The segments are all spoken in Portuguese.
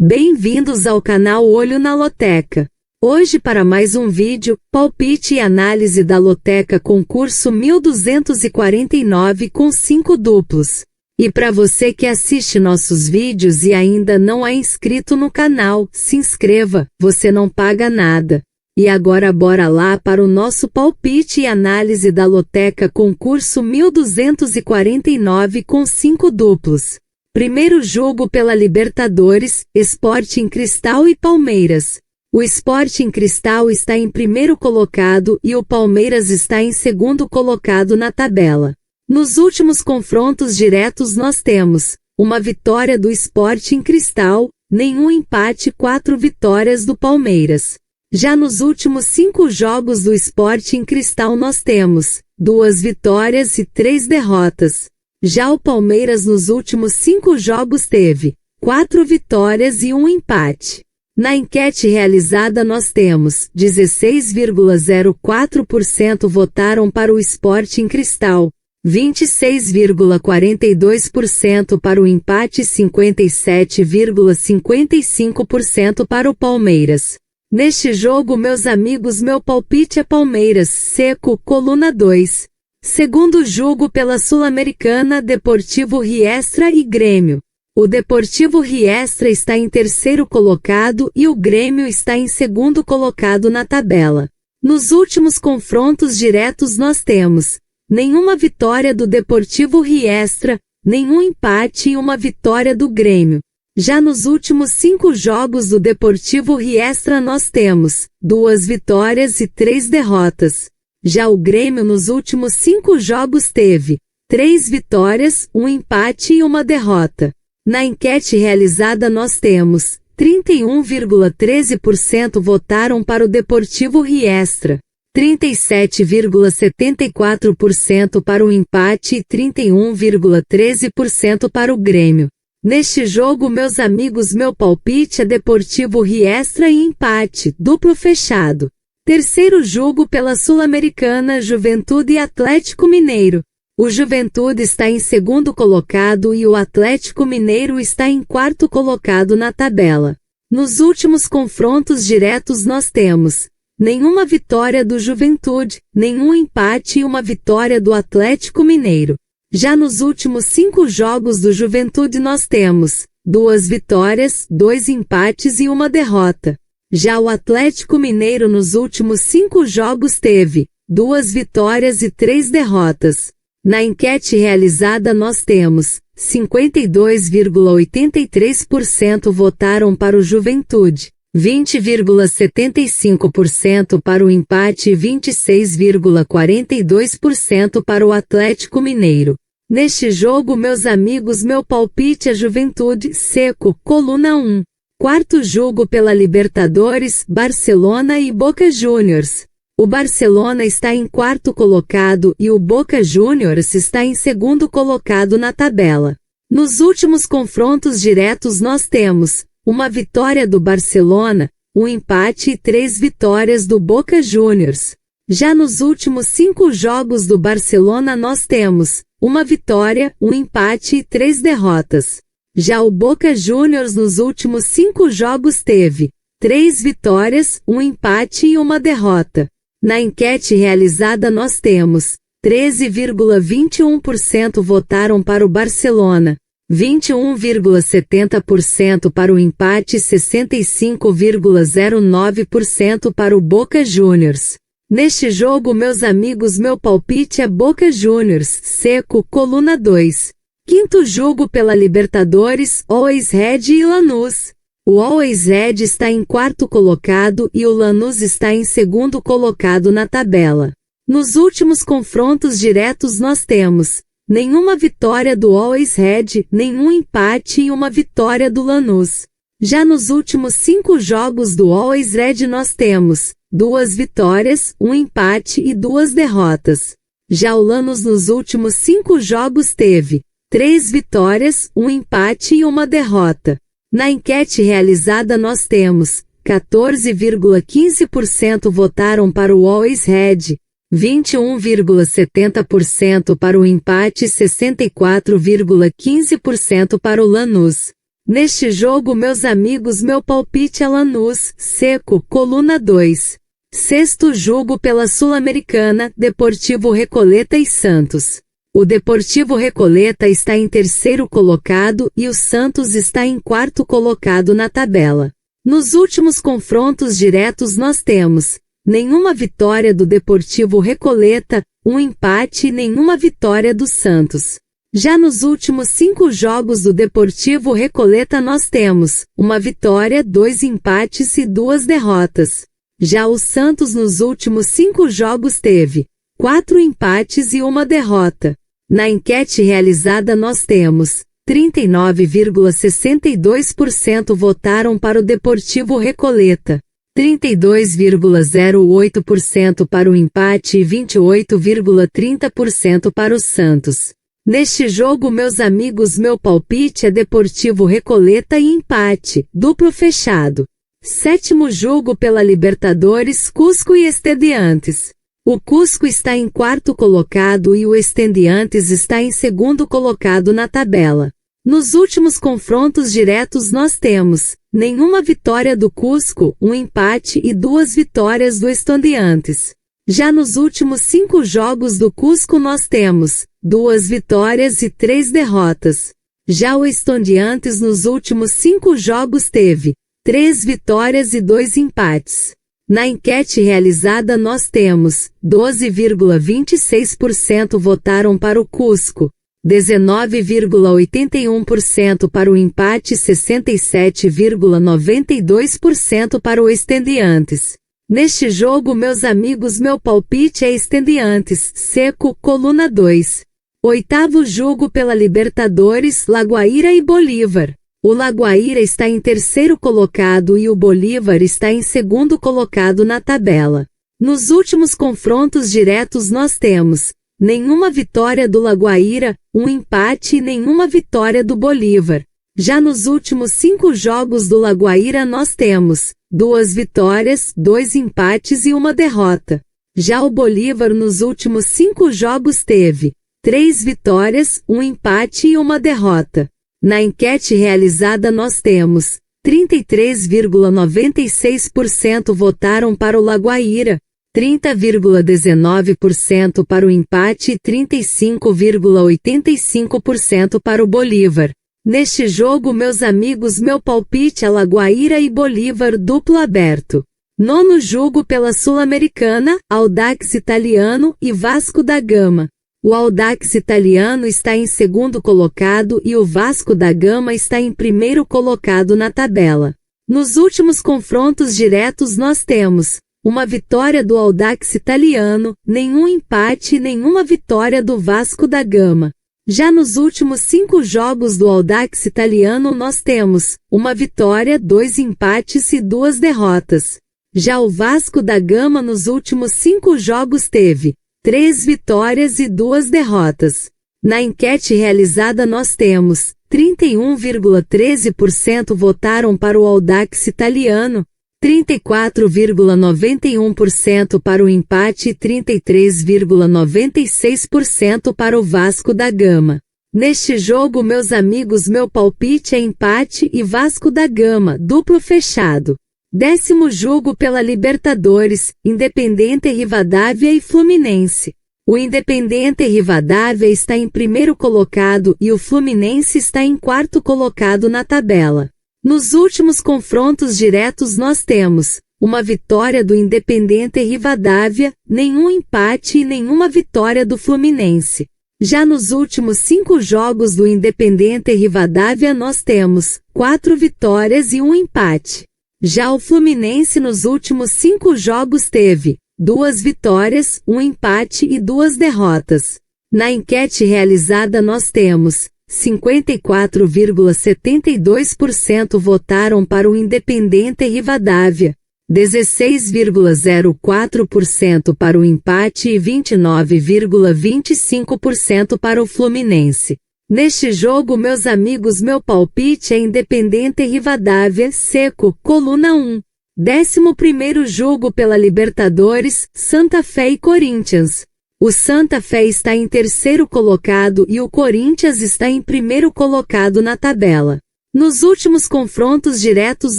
Bem-vindos ao canal Olho na Loteca. Hoje para mais um vídeo, palpite e análise da Loteca concurso 1249 com 5 duplos. E para você que assiste nossos vídeos e ainda não é inscrito no canal, se inscreva, você não paga nada. E agora bora lá para o nosso palpite e análise da Loteca concurso 1249 com 5 duplos. Primeiro jogo pela Libertadores, Sporting Cristal e Palmeiras. O Sporting Cristal está em primeiro colocado e o Palmeiras está em segundo colocado na tabela. Nos últimos confrontos diretos nós temos uma vitória do Sporting Cristal, nenhum empate, 4 vitórias do Palmeiras. Já nos últimos 5 jogos do Sporting Cristal nós temos 2 vitórias e 3 derrotas. Já o Palmeiras nos últimos 5 jogos teve 4 vitórias e 1 empate. Na enquete realizada nós temos 16,04% votaram para o Sporting Cristal, 26,42% para o empate e 57,55% para o Palmeiras. Neste jogo, meus amigos, meu palpite é Palmeiras, seco, coluna 2. Segundo jogo pela Sul-Americana, Deportivo Riestra e Grêmio. O Deportivo Riestra está em terceiro colocado e o Grêmio está em segundo colocado na tabela. Nos últimos confrontos diretos nós temos nenhuma vitória do Deportivo Riestra, nenhum empate e uma vitória do Grêmio. Já nos últimos 5 jogos do Deportivo Riestra nós temos 2 vitórias e 3 derrotas. Já o Grêmio nos últimos 5 jogos teve 3 vitórias, 1 empate e 1 derrota. Na enquete realizada nós temos 31,13% votaram para o Deportivo Riestra, 37,74% para o empate e 31,13% para o Grêmio. Neste jogo, meus amigos, meu palpite é Deportivo Riestra e empate, duplo fechado. Terceiro jogo pela Sul-Americana, Juventude e Atlético Mineiro. O Juventude está em segundo colocado e o Atlético Mineiro está em quarto colocado na tabela. Nos últimos confrontos diretos nós temos nenhuma vitória do Juventude, nenhum empate e 1 vitória do Atlético Mineiro. Já nos últimos 5 jogos do Juventude nós temos 2 vitórias, 2 empates e 1 derrota. Já o Atlético Mineiro nos últimos 5 jogos teve 2 vitórias e 3 derrotas. Na enquete realizada nós temos 52,83% votaram para o Juventude, 20,75% para o empate e 26,42% para o Atlético Mineiro. Neste jogo, meus amigos, meu palpite é Juventude, seco, coluna 1. Quarto jogo pela Libertadores, Barcelona e Boca Juniors. O Barcelona está em quarto colocado e o Boca Juniors está em segundo colocado na tabela. Nos últimos confrontos diretos nós temos uma vitória do Barcelona, 1 empate e 3 vitórias do Boca Juniors. Já nos últimos 5 jogos do Barcelona nós temos 1 vitória, 1 empate e 3 derrotas. Já o Boca Juniors nos últimos 5 jogos teve 3 vitórias, 1 empate e 1 derrota. Na enquete realizada nós temos 13,21% votaram para o Barcelona, 21,70% para o empate e 65,09% para o Boca Juniors. Neste jogo, meus amigos, meu palpite é Boca Juniors, seco, coluna 2. Quinto jogo pela Libertadores, Always Red e Lanús. O Always Red está em quarto colocado e o Lanús está em segundo colocado na tabela. Nos últimos confrontos diretos nós temos nenhuma vitória do Always Red, nenhum empate e 1 vitória do Lanús. Já nos últimos 5 jogos do Always Red nós temos 2 vitórias, 1 empate e 2 derrotas. Já o Lanús nos últimos 5 jogos teve 3 vitórias, 1 empate e 1 derrota. Na enquete realizada nós temos 14,15% votaram para o Always Red, 21,70% para o empate e 64,15% para o Lanús. Neste jogo, meus amigos, meu palpite é Lanús, Seco, coluna 2. Sexto jogo pela Sul-Americana, Deportivo Recoleta e Santos. O Deportivo Recoleta está em terceiro colocado e o Santos está em quarto colocado na tabela. Nos últimos confrontos diretos nós temos nenhuma vitória do Deportivo Recoleta, um empate e nenhuma vitória do Santos. Já nos últimos 5 jogos do Deportivo Recoleta nós temos uma vitória, 2 empates e 2 derrotas. Já o Santos nos últimos 5 jogos teve 4 empates e 1 derrota. Na enquete realizada nós temos 39,62% votaram para o Deportivo Recoleta, 32,08% para o empate e 28,30% para o Santos. Neste jogo, meus amigos, meu palpite é Deportivo Recoleta e empate, duplo fechado. Sétimo jogo pela Libertadores, Cusco e Estudiantes. O Cusco está em quarto colocado e o Estudiantes está em segundo colocado na tabela. Nos últimos confrontos diretos nós temos nenhuma vitória do Cusco, um empate e 2 vitórias do Estudiantes. Já nos últimos 5 jogos do Cusco nós temos 2 vitórias e 3 derrotas. Já o Estudiantes nos últimos 5 jogos teve 3 vitórias e 2 empates. Na enquete realizada nós temos 12,26% votaram para o Cusco, 19,81% para o empate e 67,92% para o Estudiantes. Neste jogo, meus amigos, meu palpite é Estudiantes, Seco, coluna 2. Oitavo jogo pela Libertadores, Laguaira e Bolívar. O Laguaira está em terceiro colocado e o Bolívar está em segundo colocado na tabela. Nos últimos confrontos diretos nós temos nenhuma vitória do Laguaira, um empate e nenhuma vitória do Bolívar. Já nos últimos 5 jogos do Laguaira nós temos 2 vitórias, 2 empates e 1 derrota. Já o Bolívar nos últimos 5 jogos teve 3 vitórias, 1 empate e 1 derrota. Na enquete realizada nós temos 33,96% votaram para o Laguaira, 30,19% para o empate e 35,85% para o Bolívar. Neste jogo, meus amigos, meu palpite é Laguaira e Bolívar, duplo aberto. Nono jogo pela Sul-Americana, Audax Italiano e Vasco da Gama. O Audax Italiano está em segundo colocado e o Vasco da Gama está em primeiro colocado na tabela. Nos últimos confrontos diretos nós temos uma vitória do Audax Italiano, nenhum empate e nenhuma vitória do Vasco da Gama. Já nos últimos 5 jogos do Audax Italiano nós temos uma vitória, 2 empates e 2 derrotas. Já o Vasco da Gama nos últimos 5 jogos teve 3 vitórias e 2 derrotas. Na enquete realizada nós temos 31,13% votaram para o Audax Italiano, 34,91% para o empate e 33,96% para o Vasco da Gama. Neste jogo, meus amigos, meu palpite é empate e Vasco da Gama, duplo fechado. 10º jogo pela Libertadores, Independiente Rivadavia e Fluminense. O Independiente Rivadavia está em primeiro colocado e o Fluminense está em quarto colocado na tabela. Nos últimos confrontos diretos nós temos uma vitória do Independiente Rivadavia, nenhum empate e nenhuma vitória do Fluminense. Já nos últimos 5 jogos do Independiente Rivadavia nós temos 4 vitórias e 1 empate. Já o Fluminense nos últimos 5 jogos teve 2 vitórias, 1 empate e 2 derrotas. Na enquete realizada nós temos 54,72% votaram para o Independiente Rivadavia, 16,04% para o empate e 29,25% para o Fluminense. Neste jogo, meus amigos, meu palpite é Independiente Rivadavia, Seco, coluna 1. 11º jogo pela Libertadores, Santa Fé e Corinthians. O Santa Fé está em terceiro colocado e o Corinthians está em primeiro colocado na tabela. Nos últimos confrontos diretos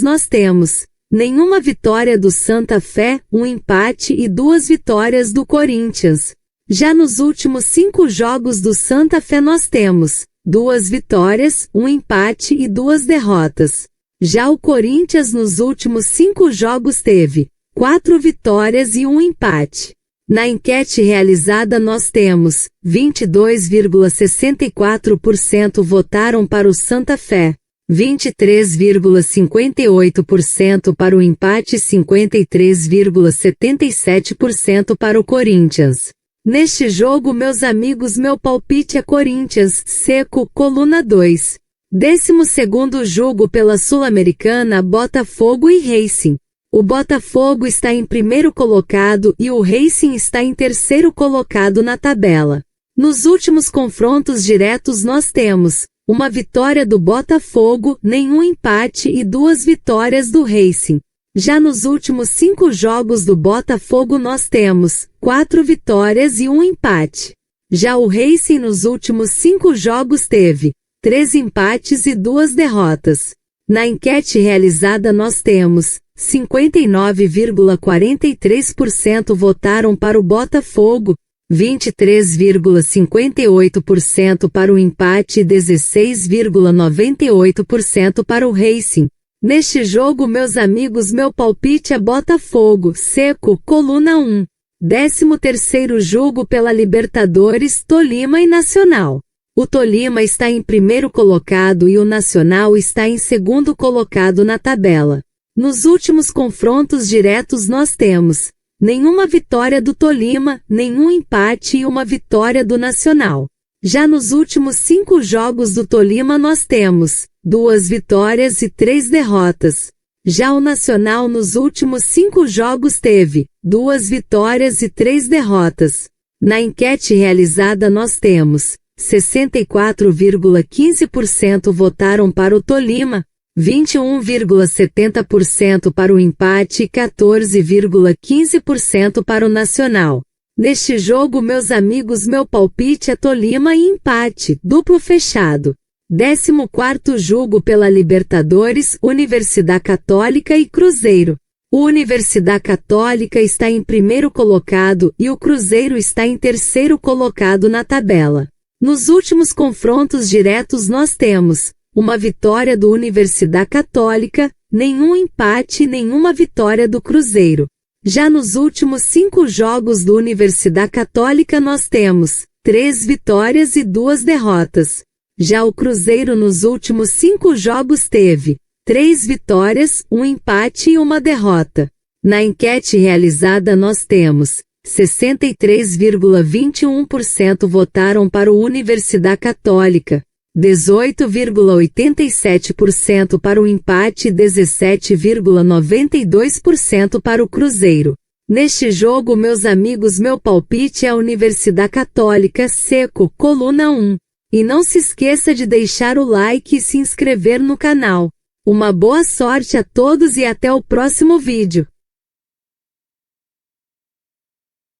nós temos nenhuma vitória do Santa Fé, um empate e 2 vitórias do Corinthians. Já nos últimos 5 jogos do Santa Fé nós temos 2 vitórias, um empate e 2 derrotas. Já o Corinthians nos últimos 5 jogos teve 4 vitórias e um empate. Na enquete realizada nós temos 22,64% votaram para o Santa Fé, 23,58% para o empate e 53,77% para o Corinthians. Neste jogo, meus amigos, meu palpite é Corinthians, seco, coluna 2. 12º jogo pela Sul-Americana, Botafogo e Racing. O Botafogo está em primeiro colocado e o Racing está em terceiro colocado na tabela. Nos últimos confrontos diretos nós temos uma vitória do Botafogo, nenhum empate e 2 vitórias do Racing. Já nos últimos 5 jogos do Botafogo nós temos 4 vitórias e um empate. Já o Racing nos últimos 5 jogos teve 3 empates e 2 derrotas. Na enquete realizada nós temos 59,43% votaram para o Botafogo, 23,58% para o empate e 16,98% para o Racing. Neste jogo, meus amigos, meu palpite é Botafogo, seco, coluna 1. 13º jogo pela Libertadores, Tolima e Nacional. O Tolima está em primeiro colocado e o Nacional está em segundo colocado na tabela. Nos últimos confrontos diretos nós temos nenhuma vitória do Tolima, nenhum empate e uma vitória do Nacional. Já nos últimos 5 jogos do Tolima nós temos 2 vitórias e 3 derrotas. Já o Nacional nos últimos 5 jogos teve 2 vitórias e 3 derrotas. Na enquete realizada nós temos 64,15% votaram para o Tolima, 21,70% para o empate e 14,15% para o Nacional. Neste jogo, meus amigos, meu palpite é Tolima e empate, duplo fechado. 14º jogo pela Libertadores, Universidade Católica e Cruzeiro. O Universidade Católica está em primeiro colocado e o Cruzeiro está em terceiro colocado na tabela. Nos últimos confrontos diretos nós temos uma vitória do Universidade Católica, nenhum empate e nenhuma vitória do Cruzeiro. Já nos últimos 5 jogos do Universidade Católica nós temos 3 vitórias e 2 derrotas. Já o Cruzeiro nos últimos 5 jogos teve 3 vitórias, um empate e uma derrota. Na enquete realizada nós temos 63,21% votaram para o Universidade Católica, 18,87% para o empate e 17,92% para o Cruzeiro. Neste jogo, meus amigos, meu palpite é a Universidade Católica, seco, coluna 1. E não se esqueça de deixar o like e se inscrever no canal. Uma boa sorte a todos e até o próximo vídeo.